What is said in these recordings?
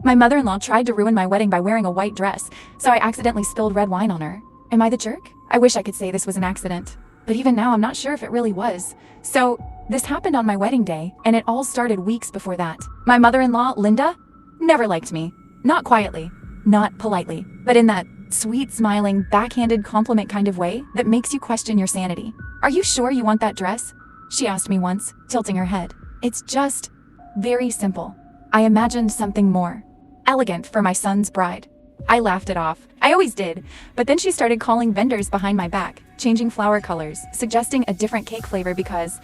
My mother-in-law tried to ruin my wedding by wearing a white dress, so I accidentally spilled red wine on her. Am I the jerk? I wish I could say this was an accident. But even now, I'm not sure if it really was. So, this happened on my wedding day, and it all started weeks before that. My mother-in-law, Linda, never liked me. Not quietly, not politely, but in that sweet, smiling, backhanded compliment kind of way that makes you question your sanity. Are you sure you want that dress? She asked me once, tilting her head. It's just very simple. I imagined something more elegant for my son's bride. I laughed it off. I always did. But then she started calling vendors behind my back, changing flower colors, suggesting a different cake flavor because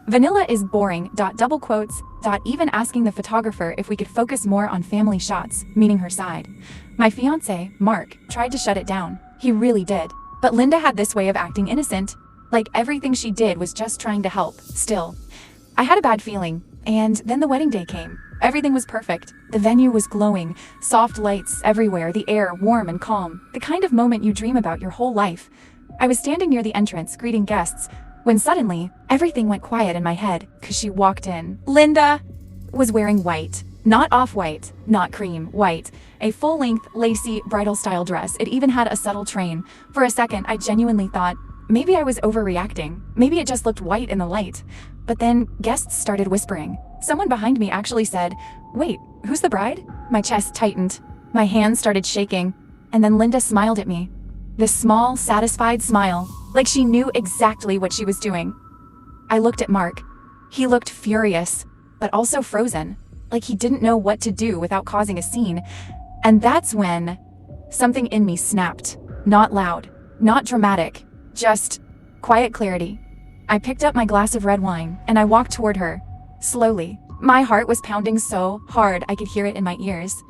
vanilla is boring, double quotes, even asking the photographer if we could focus more on family shots, meaning her side. My fiancé, Mark, tried to shut it down. He really did. But Linda had this way of acting innocent, like everything she did was just trying to help. Still, I had a bad feeling, and then the wedding day came. Everything was perfect. The venue was glowing, soft lights everywhere, the air warm and calm, the kind of moment you dream about your whole life. I was standing near the entrance, greeting guests, when suddenly, everything went quiet in my head, cause she walked in. Linda was wearing white. Not off-white, not cream, white. A full-length, lacy, bridal-style dress. It even had a subtle train. For a second, I genuinely thought, maybe I was overreacting. Maybe it just looked white in the light. But then, guests started whispering. Someone behind me actually said, "Wait, who's the bride?" My chest tightened. My hands started shaking. And then Linda smiled at me. This small, satisfied smile, like she knew exactly what she was doing. I looked at Mark. He looked furious, but also frozen, like he didn't know what to do without causing a scene. And that's when something in me snapped. Not loud, not dramatic, just quiet clarity. I picked up my glass of red wine and I walked toward her, slowly. My heart was pounding so hard I could hear it in my ears.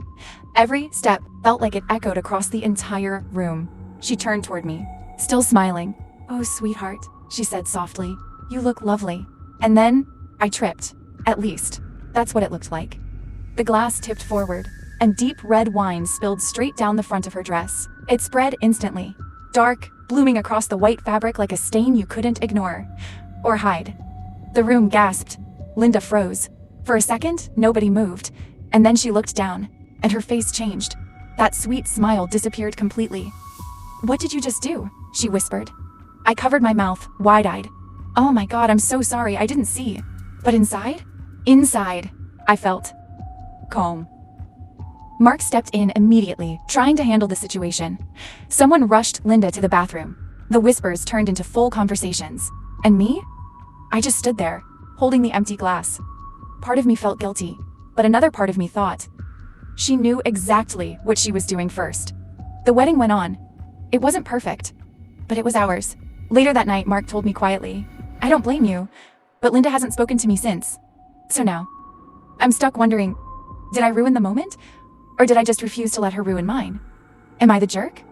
Every step felt like it echoed across the entire room. She turned toward me, still smiling. "Oh, sweetheart," she said softly. "You look lovely." And then I tripped. At least, that's what it looked like. The glass tipped forward, and deep red wine spilled straight down the front of her dress. It spread instantly, dark, blooming across the white fabric like a stain you couldn't ignore or hide. The room gasped. Linda froze. For a second, nobody moved, and then she looked down, and her face changed. That sweet smile disappeared completely. "What did you just do?" she whispered. I covered my mouth, wide-eyed. "Oh my God, I'm so sorry, I didn't see." But inside? Inside, I felt calm. Mark stepped in immediately, trying to handle the situation. Someone rushed Linda to the bathroom. The whispers turned into full conversations. And me? I just stood there, holding the empty glass. Part of me felt guilty, but another part of me thought, she knew exactly what she was doing first. The wedding went on. It wasn't perfect, but it was ours. Later that night, Mark told me quietly, "I don't blame you, but Linda hasn't spoken to me since." So now, I'm stuck wondering, did I ruin the moment? Or did I just refuse to let her ruin mine? Am I the jerk?